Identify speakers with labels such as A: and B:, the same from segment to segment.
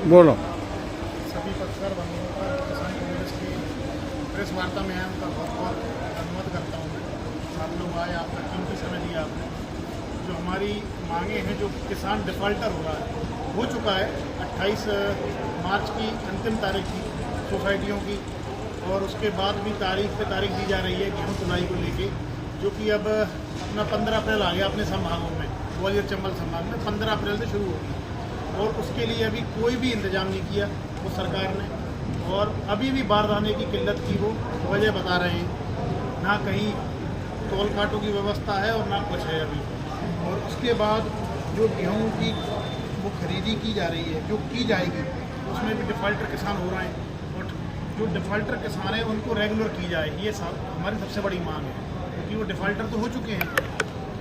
A: बोलो।
B: सभी पत्रकार बंधुओं का किसान कांग्रेस की प्रेस वार्ता में है उनका बहुत बहुत धन्यवाद करता हूँ मैं। आप लोग आए, आपका कीमती समय दिया आपने। जो हमारी मांगे हैं, जो किसान डिफ़ाल्टर हो रहा है, हो चुका है 28 मार्च की अंतिम तारीख थी सोसाइटियों की, और उसके बाद भी तारीख पे तारीख दी जा रही है गेहूँ तुलाई को लेके, जो कि अब अपना 15 अप्रैल आ गया अपने संभागों में। ग्वालियर चंबल संभाग में 15 अप्रैल से शुरू होगी, और उसके लिए अभी कोई भी इंतजाम नहीं किया वो सरकार ने, और अभी भी बारदाने की किल्लत की वो वजह बता रहे हैं। ना कहीं तौल काटों की व्यवस्था है और ना कुछ है अभी। और उसके बाद जो गेहूँ की वो खरीदी की जा रही है, जो की जाएगी, उसमें भी डिफ़ाल्टर किसान हो रहे हैं, और जो डिफ़ाल्टर किसान हैं उनको रेगुलर की जाए, ये सब हमारी सबसे बड़ी मांग है, क्योंकि वो डिफ़ाल्टर तो हो चुके हैं,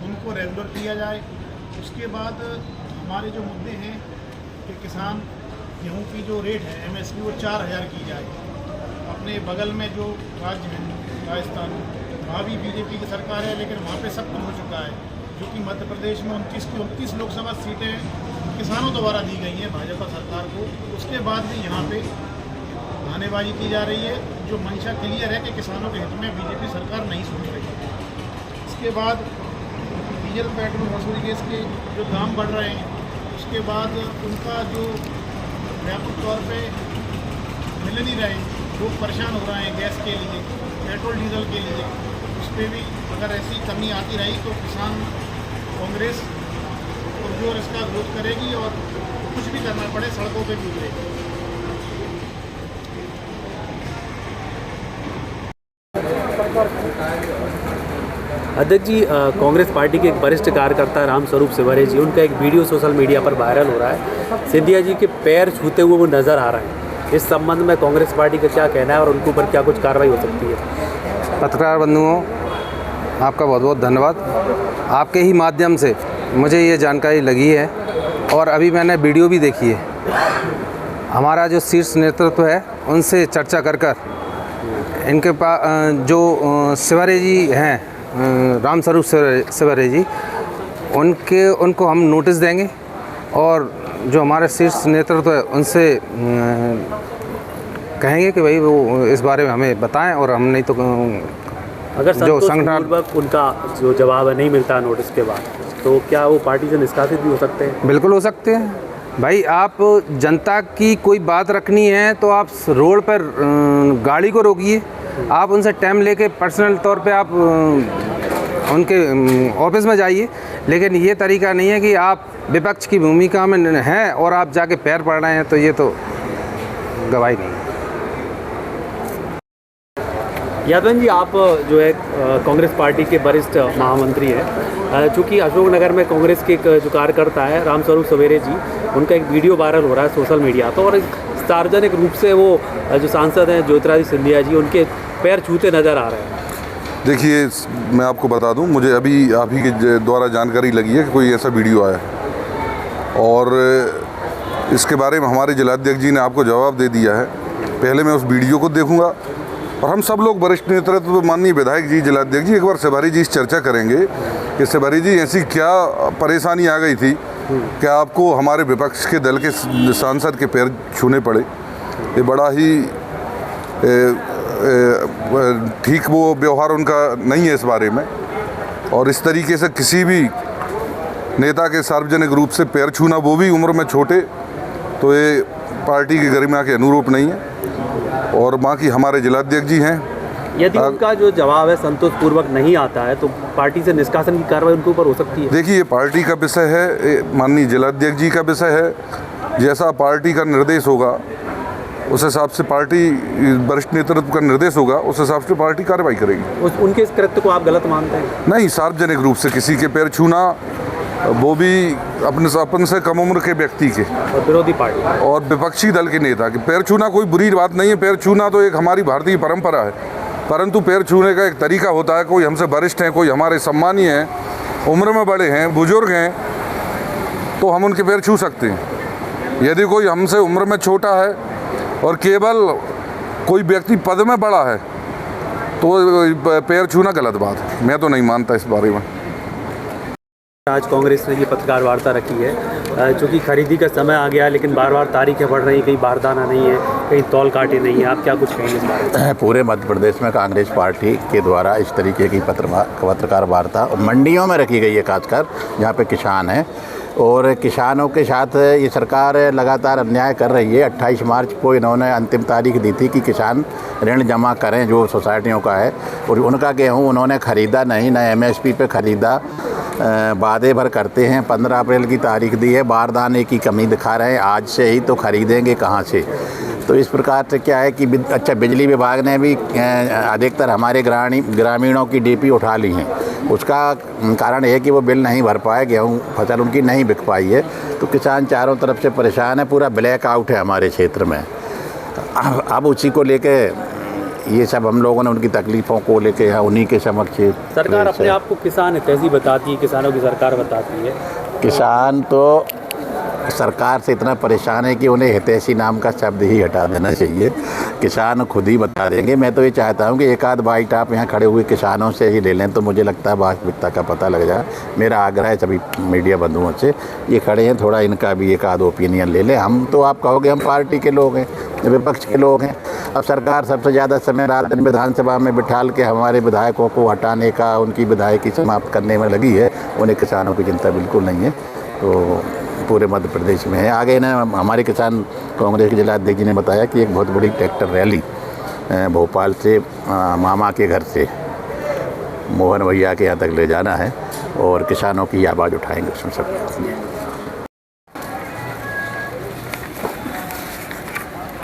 B: उनको रेगुलर किया जाए। उसके बाद हमारे जो मुद्दे हैं कि किसान गेहूँ की जो रेट है MSP वो 4000 की जाए। अपने बगल में जो राज्य है राजस्थान, वहाँ भी BJP की सरकार है, लेकिन वहाँ पे सब कम हो चुका है, जो कि मध्य प्रदेश में 29 की 29 लोकसभा सीटें किसानों द्वारा दी गई हैं भाजपा सरकार को। उसके बाद भी यहाँ पे बहानेबाजी की जा रही है, जो मंशा क्लियर है कि किसानों के हित में BJP सरकार नहीं सोच रही है। इसके बाद डीजल पेट्रोल रसोई गैस के जो दाम बढ़ रहे हैं, उसके बाद उनका जो व्यापक तौर पे मिल नहीं रहे, लोग परेशान हो रहे हैं गैस के लिए, पेट्रोल डीजल के लिए। उस पर भी अगर ऐसी कमी आती रही तो किसान कांग्रेस पुरजोर इसका विरोध करेगी, और कुछ भी करना पड़े सड़कों पे भी उतरेगी।
C: अध्यक्ष जी, कांग्रेस पार्टी के एक वरिष्ठ कार्यकर्ता रामस्वरूप सिवरे जी, उनका एक वीडियो सोशल मीडिया पर वायरल हो रहा है। सिंधिया जी के पैर छूते हुए वो नज़र आ रहे हैं। इस संबंध में कांग्रेस पार्टी का क्या कहना है और उनके ऊपर क्या कुछ कार्रवाई हो सकती है?
D: पत्रकार बंधुओं, आपका बहुत बहुत धन्यवाद। आपके ही माध्यम से मुझे ये जानकारी लगी है, और अभी मैंने वीडियो भी देखी है। हमारा जो शीर्ष नेतृत्व है उनसे चर्चा कर इनके पास जो सिवरे जी हैं, रामस्वरूप सिवरे जी, उनको हम नोटिस देंगे, और जो हमारे शीर्ष नेतृत्व है उनसे कहेंगे कि भाई वो इस बारे में हमें बताएं, और हम नहीं तो
C: अगर
D: जो संगठन
C: उनका जो जवाब है नहीं मिलता नोटिस के बाद, तो क्या वो पार्टी से निष्कासित भी हो सकते हैं?
D: बिल्कुल हो सकते हैं। भाई, आप जनता की कोई बात रखनी है तो आप रोड पर गाड़ी को रोकिए, आप उनसे टाइम लेके पर्सनल तौर पे आप उनके ऑफिस में जाइए। लेकिन ये तरीका नहीं है कि आप विपक्ष की भूमिका में हैं और आप जाके पैर पड़ रहे हैं, तो ये तो गवाही नहीं है।
C: यादव जी, आप जो है कांग्रेस पार्टी के वरिष्ठ महामंत्री हैं, चूँकि अशोकनगर में कांग्रेस के एक जो कार्यकर्ता है रामस्वरूप सिवरे जी, उनका एक वीडियो वायरल हो रहा है सोशल मीडिया पर, और सार्वजनिक रूप से वो जो सांसद हैं ज्योतिरादित्य सिंधिया जी, उनके पैर छूते नज़र आ रहे हैं।
E: देखिए, मैं आपको बता दूं, मुझे अभी आप ही के द्वारा जानकारी लगी है कि कोई ऐसा वीडियो आया है, और इसके बारे में हमारे जिलाध्यक्ष जी ने आपको जवाब दे दिया है। पहले मैं उस वीडियो को देखूंगा, और हम सब लोग वरिष्ठ नेतृत्व, माननीय विधायक जी, जिलाध्यक्ष जी, एक बार सिवरे जी से चर्चा करेंगे कि सिवरे जी ऐसी क्या परेशानी आ गई थी कि आपको हमारे विपक्ष के दल के सांसद के पैर छूने पड़े। ये बड़ा ही ठीक वो व्यवहार उनका नहीं है इस बारे में, और इस तरीके से किसी भी नेता के सार्वजनिक रूप से पैर छूना, वो भी उम्र में छोटे, तो ये पार्टी की गरिमा के अनुरूप नहीं है। और बाकी हमारे जिलाध्यक्ष जी हैं,
C: यदि उनका जो जवाब है संतोषपूर्वक नहीं आता है तो पार्टी से निष्कासन की कार्रवाई उनके ऊपर हो सकती है?
E: देखिए, ये पार्टी का विषय है, माननीय जिलाध्यक्ष जी का विषय है। जैसा पार्टी का निर्देश होगा उस हिसाब से, पार्टी वरिष्ठ नेतृत्व का निर्देश होगा उस हिसाब से पार्टी कार्रवाई करेगी।
C: उनके इस कृत्य को आप गलत मानते हैं?
E: नहीं, सार्वजनिक रूप से किसी के पैर छूना, वो भी अपन से कम उम्र के व्यक्ति के,
C: और विरोधी पार्टी
E: और विपक्षी दल के नेता के पैर छूना कोई बुरी बात नहीं है। पैर छूना तो एक हमारी भारतीय परंपरा है, परंतु पैर छूने का एक तरीका होता है। कोई हमसे वरिष्ठ हैं, कोई हमारे सम्मानीय हैं, उम्र में बड़े हैं, बुजुर्ग हैं, तो हम उनके पैर छू सकते हैं। यदि कोई हमसे उम्र में छोटा है और केवल कोई व्यक्ति पद में बड़ा है तो पैर छूना गलत बात है। मैं तो नहीं मानता इस बारे में।
C: आज कांग्रेस ने ये पत्रकार वार्ता रखी है, चूँकि खरीदी का समय आ गया लेकिन बार बार तारीखें बढ़ रही, कहीं बारदाना नहीं है, कहीं तौल काटे नहीं है। आप क्या कुछ कहेंगे इस बारे में?
A: पूरे मध्य प्रदेश में कांग्रेस पार्टी के द्वारा इस तरीके की पत्रकार वार्ता मंडियों में रखी गई है, खासकर जहाँ पे किसान हैं, और किसानों के साथ ये सरकार लगातार अन्याय कर रही है। 28 मार्च को इन्होंने अंतिम तारीख दी थी कि किसान ऋण जमा करें जो सोसाइटियों का है, और उनका गेहूँ उन्होंने ख़रीदा नहीं, न MSP पे ख़रीदा, वादे भर करते हैं। 15 अप्रैल की तारीख दी है, बारदाने की कमी दिखा रहे हैं। आज से ही तो ख़रीदेंगे कहाँ से? तो इस प्रकार से क्या है कि अच्छा, बिजली विभाग ने भी अधिकतर हमारे ग्रामीणों की DP उठा ली हैं। उसका कारण है कि वो बिल नहीं भर पाए, गेहूँ फसल उनकी नहीं बिक पाई है। तो किसान चारों तरफ से परेशान है, पूरा ब्लैक आउट है हमारे क्षेत्र में। अब उसी को लेके ये सब हम लोगों ने उनकी तकलीफ़ों को लेके यहाँ उन्हीं के समक्ष
C: सरकार अपने आप को किसान हितैषी बताती है, किसानों की सरकार बताती है।
A: किसान तो सरकार से इतना परेशान है कि उन्हें हितैषी नाम का शब्द ही हटा देना चाहिए। किसान खुद ही बता देंगे। मैं तो ये चाहता हूँ कि एक आध बाइट आप यहाँ खड़े हुए किसानों से ही ले लें, तो मुझे लगता है वास्तविकता का पता लग जाए। मेरा आग्रह है सभी मीडिया बंधुओं से, ये खड़े हैं, थोड़ा इनका भी एक आध ओपिनियन ले लें। हम तो आप कहोगे हम पार्टी के लोग हैं, विपक्ष के लोग हैं। अब सरकार सबसे ज़्यादा समय रात दिन विधानसभा में बिठाल के हमारे विधायकों को हटाने का, उनकी विधायकी समाप्त करने में लगी है। उन्हें किसानों की चिंता बिल्कुल नहीं है। तो पूरे मध्य प्रदेश में है। आगे ना हमारे किसान कांग्रेस के जिलाध्यक्ष जी ने बताया कि एक बहुत बड़ी ट्रैक्टर रैली भोपाल से मामा के घर से मोहन भैया के यहाँ तक ले जाना है, और किसानों की आवाज़ उठाएंगे उसमें सब।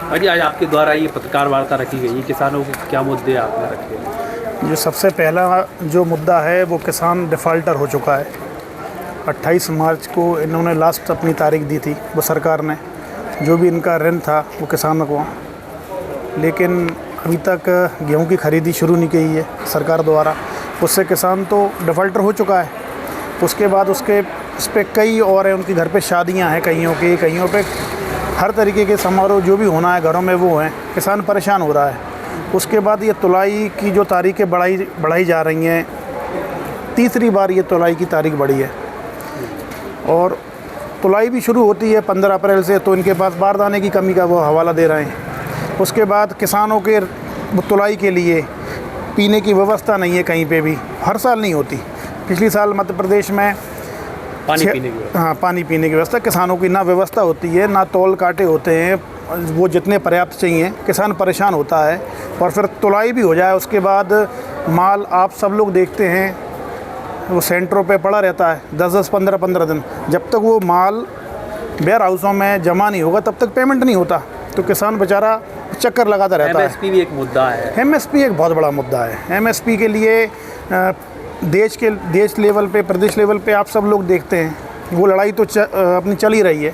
C: अजी, आज आपके द्वारा ये पत्रकार वार्ता रखी गई है, किसानों के क्या मुद्दे आपने रखे हैं?
B: जो सबसे पहला जो मुद्दा है वो किसान डिफ़ाल्टर हो चुका है। 28 मार्च को इन्होंने लास्ट अपनी तारीख दी थी, वो सरकार ने, जो भी इनका ऋण था वो किसानों को, लेकिन अभी तक गेहूं की खरीदी शुरू नहीं की है सरकार द्वारा। उससे किसान तो डिफ़ाल्टर हो चुका है। उसके बाद उस पर कई और हैं, उनके घर पे शादियां हैं, कईयों पे हर तरीके के समारोह जो भी होना है घरों में वो हैं। किसान परेशान हो रहा है। उसके बाद ये तुलाई की जो तारीखें बढ़ाई जा रही हैं, तीसरी बार ये तुलाई की तारीख बढ़ी है, और तुलाई भी शुरू होती है 15 अप्रैल से। तो इनके पास बारदाने की कमी का वो हवाला दे रहे हैं। उसके बाद किसानों के तुलाई के लिए पीने की व्यवस्था नहीं है कहीं पे भी, हर साल नहीं होती। पिछले साल मध्य प्रदेश में
C: पानी पीने की व्यवस्था,
B: पानी पीने की व्यवस्था किसानों की ना व्यवस्था होती है, ना तौल काटे होते हैं वो जितने पर्याप्त चाहिए। किसान परेशान होता है, और फिर तुलाई भी हो जाए उसके बाद माल आप सब लोग देखते हैं वो सेंटरों पे पड़ा रहता है 10-10, 15-15 दिन। जब तक वो माल वेयर हाउसों में जमा नहीं होगा तब तक पेमेंट नहीं होता। तो किसान बेचारा चक्कर लगाता रहता है।
C: MSP भी एक मुद्दा है।
B: MSP एक बहुत बड़ा मुद्दा है। MSP के लिए देश लेवल पे, प्रदेश लेवल पे आप सब लोग देखते हैं वो लड़ाई तो अपनी चल ही रही है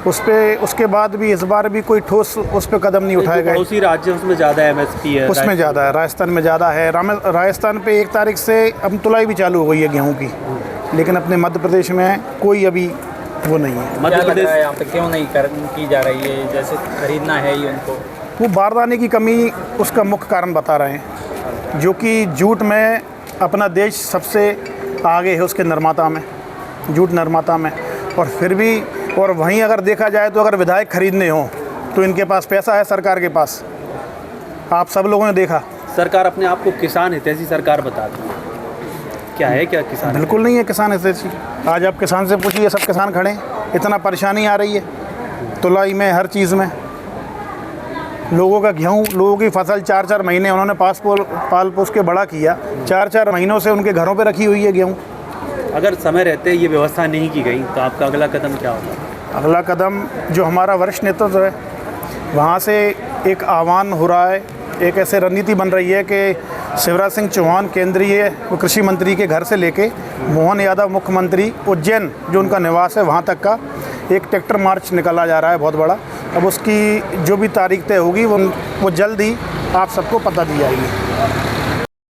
B: उस पर। उसके बाद भी इस बार भी कोई ठोस उस पर कदम नहीं उठाया गया।
C: पड़ोसी राज्य उसमें ज़्यादा MSP है,
B: उसमें ज़्यादा है, राजस्थान में ज़्यादा है। राजस्थान पे 1 तारीख से अब तुलाई भी चालू हो गई है गेहूं की, लेकिन अपने मध्य प्रदेश में कोई अभी वो नहीं है।
C: मध्य प्रदेश
F: यहाँ पे क्यों नहीं की जा रही है? जैसे खरीदना है ही उनको,
B: वो बारदाने की कमी उसका मुख्य कारण बता रहे हैं, जो कि जूट में अपना देश सबसे आगे है, उसके निर्माता में, जूट निर्माता में। और फिर भी, और वहीं अगर देखा जाए तो अगर विधायक खरीदने हों तो इनके पास पैसा है, सरकार के पास। आप सब लोगों ने देखा,
C: सरकार अपने आप को किसान हितैषी सरकार बताती है। क्या है क्या किसान?
B: बिल्कुल नहीं है किसान हितैषी। आज आप किसान से पूछिए, सब किसान खड़े हैं, इतना परेशानी आ रही है तुलाई में, हर चीज़ में। लोगों का गेहूँ, लोगों की फसल 4-4 महीने उन्होंने पाल पोस के बड़ा किया, 4-4 महीनों से उनके घरों पे रखी हुई है गेहूँ।
C: अगर समय रहते ये व्यवस्था नहीं की गई तो आपका अगला कदम क्या होगा?
B: अगला कदम जो हमारा वरिष्ठ नेतृत्व है वहाँ से एक आह्वान हो रहा है, एक ऐसे रणनीति बन रही है कि शिवराज सिंह चौहान केंद्रीय कृषि मंत्री के घर से लेके मोहन यादव मुख्यमंत्री उज्जैन जो उनका निवास है वहाँ तक का एक ट्रैक्टर मार्च निकाला जा रहा है बहुत बड़ा। अब उसकी जो भी तारीख तय होगी वो जल्द ही आप सबको पता दी जाएगी।